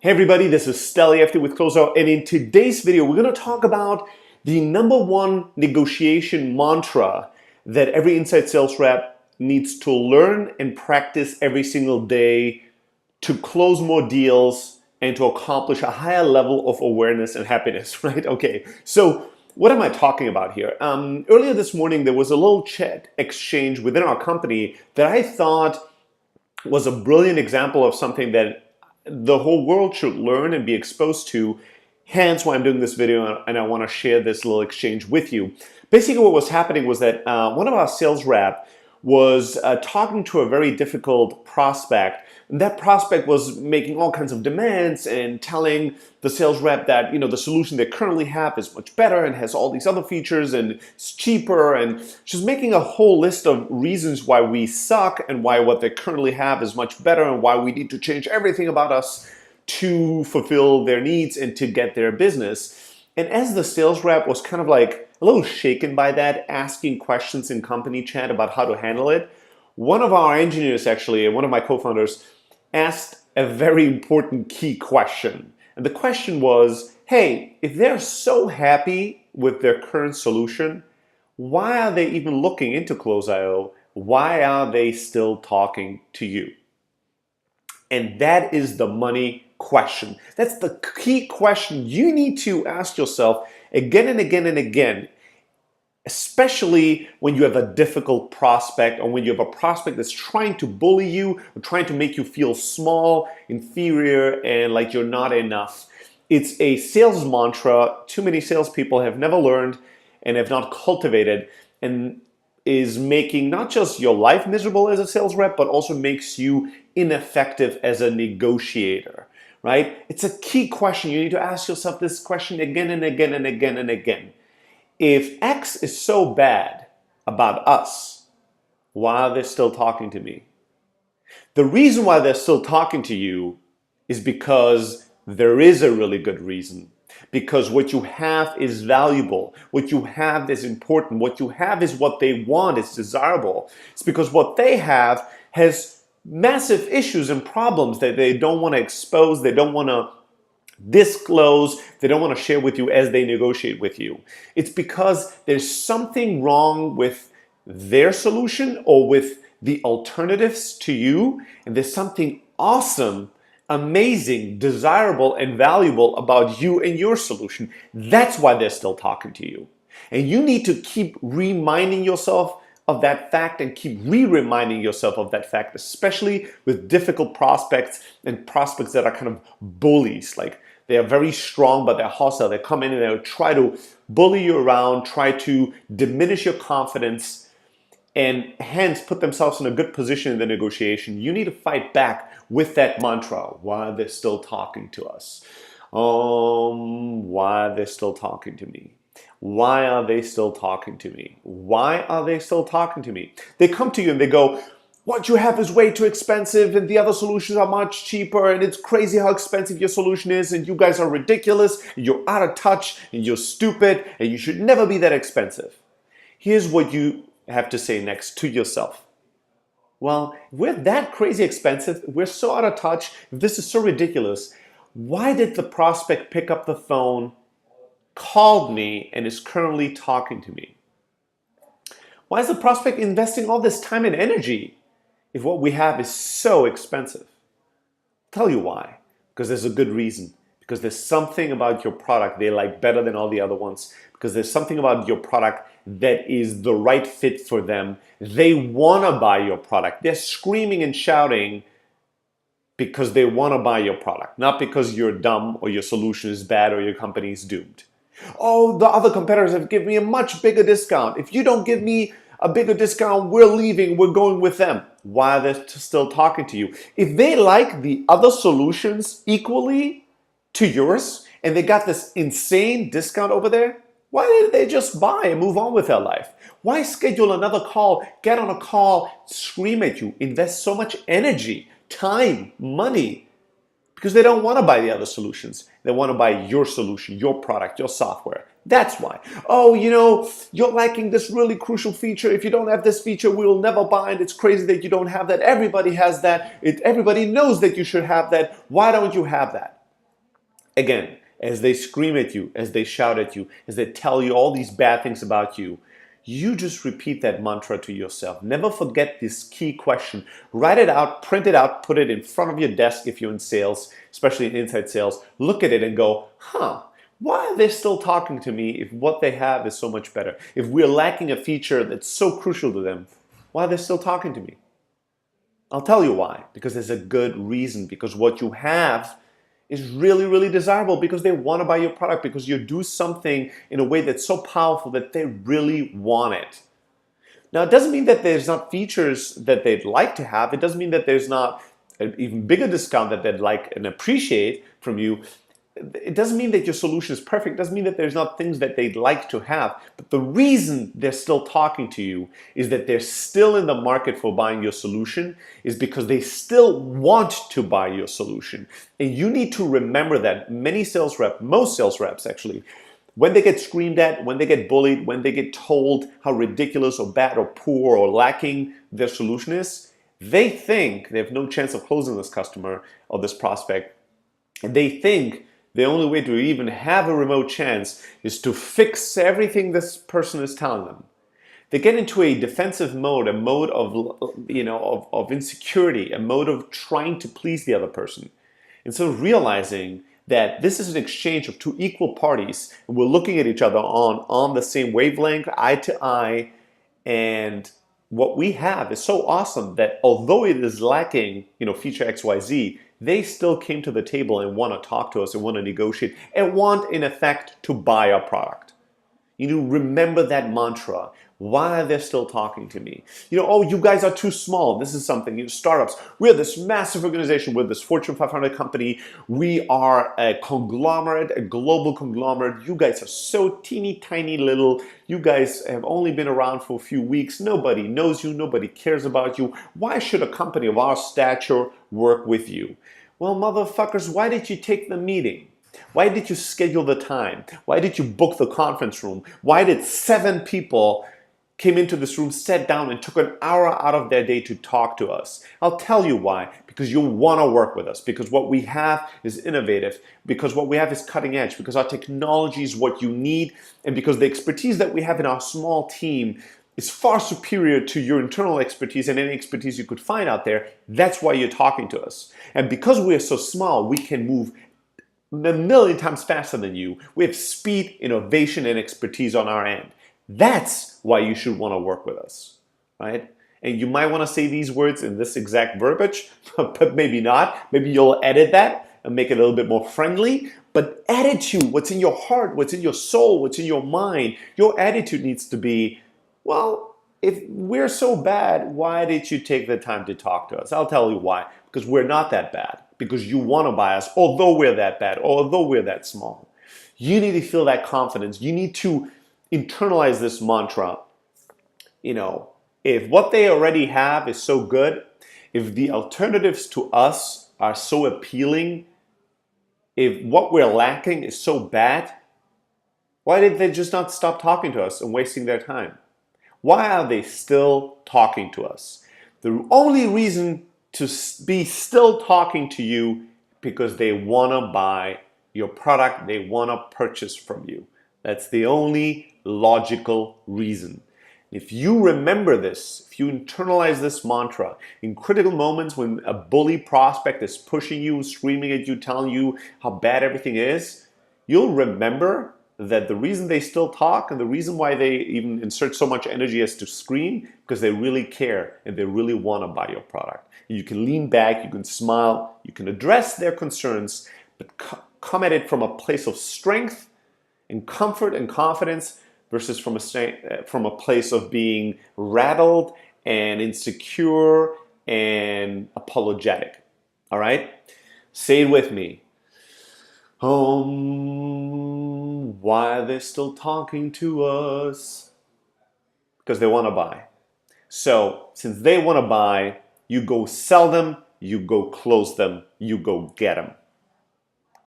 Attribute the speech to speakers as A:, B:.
A: Hey everybody, this is Stelly FD with Closeout, and in today's video we're going to talk about the number one negotiation mantra that every inside sales rep needs to learn and practice every single day to close more deals and to accomplish a higher level of awareness and happiness, right? Okay, so what am I talking about here? Earlier this morning there was a little chat exchange within our company that I thought was a brilliant example of something that the whole world should learn and be exposed to. Hence why I'm doing this video, and I want to share this little exchange with you. Basically what was happening was that one of our sales rep was talking to a very difficult prospect. And that prospect was making all kinds of demands and telling the sales rep that, you know, the solution they currently have is much better and has all these other features and it's cheaper, and she's making a whole list of reasons why we suck and why what they currently have is much better and why we need to change everything about us to fulfill their needs and to get their business. And as the sales rep was kind of like a little shaken by that, asking questions in company chat about how to handle it, one of our engineers actually, one of my co-founders, asked a very important key question. And the question was, hey, if they're so happy with their current solution, why are they even looking into Close.io? Why are they still talking to you? And that is the money question. That's the key question you need to ask yourself again and again and again, especially when you have a difficult prospect or when you have a prospect that's trying to bully you or trying to make you feel small, inferior, and like you're not enough. It's a sales mantra too many salespeople have never learned and have not cultivated, and is making not just your life miserable as a sales rep, but also makes you ineffective as a negotiator, right? It's a key question. You need to ask yourself this question again and again and again and again. If X is so bad about us, why are they still talking to me? The reason why they're still talking to you is because there is a really good reason. Because what you have is valuable. What you have is important. What you have is what they want. It's desirable. It's because what they have has massive issues and problems that they don't want to expose. They don't want to disclose, they don't want to share with you as they negotiate with you. It's because there's something wrong with their solution or with the alternatives to you, and there's something awesome, amazing, desirable, and valuable about you and your solution. That's why they're still talking to you. And you need to keep reminding yourself of that fact and keep reminding yourself of that fact, especially with difficult prospects and prospects that are kind of bullies. Like, they are very strong, but they're hostile. They come in and they'll try to bully you around, try to diminish your confidence, and hence put themselves in a good position in the negotiation. You need to fight back with that mantra. Why are they still talking to us? Why are they still talking to me? Why are they still talking to me? Why are they still talking to me? They come to you and they go, what you have is way too expensive and the other solutions are much cheaper and it's crazy how expensive your solution is and you guys are ridiculous, and you're out of touch and you're stupid and you should never be that expensive. Here's what you have to say next to yourself. Well, if we're that crazy expensive, we're so out of touch, if this is so ridiculous, why did the prospect pick up the phone, called me, and is currently talking to me? Why is the prospect investing all this time and energy if what we have is so expensive? I'll tell you why. Because there's a good reason. Because there's something about your product they like better than all the other ones. Because there's something about your product that is the right fit for them. They want to buy your product. They're screaming and shouting because they want to buy your product, not because you're dumb or your solution is bad or your company is doomed. Oh, the other competitors have given me a much bigger discount. If you don't give me a bigger discount, we're leaving, we're going with them. Why are they still talking to you? If they like the other solutions equally to yours and they got this insane discount over there, why didn't they just buy and move on with their life? Why schedule another call, get on a call, scream at you, invest so much energy, time, money? Because they don't want to buy the other solutions. They want to buy your solution, your product, your software. That's why. Oh, you know, you're lacking this really crucial feature. If you don't have this feature, we will never buy it. It's crazy that you don't have that. Everybody has that. Everybody knows that you should have that. Why don't you have that? Again, as they scream at you, as they shout at you, as they tell you all these bad things about you, you just repeat that mantra to yourself. Never forget this key question. Write it out, print it out, put it in front of your desk if you're in sales, especially in inside sales. Look at it and go, why are they still talking to me if what they have is so much better? If we're lacking a feature that's so crucial to them, why are they still talking to me? I'll tell you why. Because there's a good reason. Because what you have is really, really desirable, because they want to buy your product, because you do something in a way that's so powerful that they really want it. Now, it doesn't mean that there's not features that they'd like to have. It doesn't mean that there's not an even bigger discount that they'd like and appreciate from you. It doesn't mean that your solution is perfect. It doesn't mean that there's not things that they'd like to have. But the reason they're still talking to you is that they're still in the market for buying your solution, is because they still want to buy your solution. And you need to remember that many sales reps, most sales reps actually, when they get screamed at, when they get bullied, when they get told how ridiculous or bad or poor or lacking their solution is, they think they have no chance of closing this customer or this prospect. And they think the only way to even have a remote chance is to fix everything this person is telling them. They get into a defensive mode, a mode of insecurity, a mode of trying to please the other person. Instead of realizing that this is an exchange of two equal parties, and we're looking at each other on the same wavelength, eye to eye, and what we have is so awesome that although it is lacking, feature XYZ, they still came to the table and want to talk to us and want to negotiate and want, in effect, to buy our product. Remember that mantra. Why are they still talking to me? Oh, you guys are too small. This is something, startups. We're this massive organization. We're this Fortune 500 company. We are a conglomerate, a global conglomerate. You guys are so teeny tiny little. You guys have only been around for a few weeks. Nobody knows you. Nobody cares about you. Why should a company of our stature work with you? Well, motherfuckers, why did you take the meeting? Why did you schedule the time? Why did you book the conference room? Why did 7 people came into this room, sat down, and took an hour out of their day to talk to us? I'll tell you why. Because you want to work with us. Because what we have is innovative. Because what we have is cutting edge. Because our technology is what you need. And because the expertise that we have in our small team is far superior to your internal expertise and any expertise you could find out there. That's why you're talking to us. And because we are so small, we can move a million times faster than you. We have speed, innovation, and expertise on our end. That's why you should want to work with us, right? And you might want to say these words in this exact verbiage, but maybe not. Maybe you'll edit that and make it a little bit more friendly. But attitude, what's in your heart, what's in your soul, what's in your mind, your attitude needs to be, well, if we're so bad, why did you take the time to talk to us? I'll tell you why. Because we're not that bad. Because you want to buy us, although we're that bad, although we're that small. You need to feel that confidence. You need to internalize this mantra. If what they already have is so good, if the alternatives to us are so appealing, if what we're lacking is so bad, why did they just not stop talking to us and wasting their time? Why are they still talking to us? The only reason to be still talking to you because they want to buy your product, they want to purchase from you. That's the only logical reason. If you remember this, if you internalize this mantra in critical moments when a bully prospect is pushing you, screaming at you, telling you how bad everything is, you'll remember that the reason they still talk and the reason why they even insert so much energy as to scream, because they really care and they really want to buy your product. You can lean back, you can smile, you can address their concerns, but come at it from a place of strength and comfort and confidence versus from a place of being rattled and insecure and apologetic. All right? Say it with me. Why are they still talking to us? Because they want to buy. So, since they want to buy, you go sell them, you go close them, you go get them.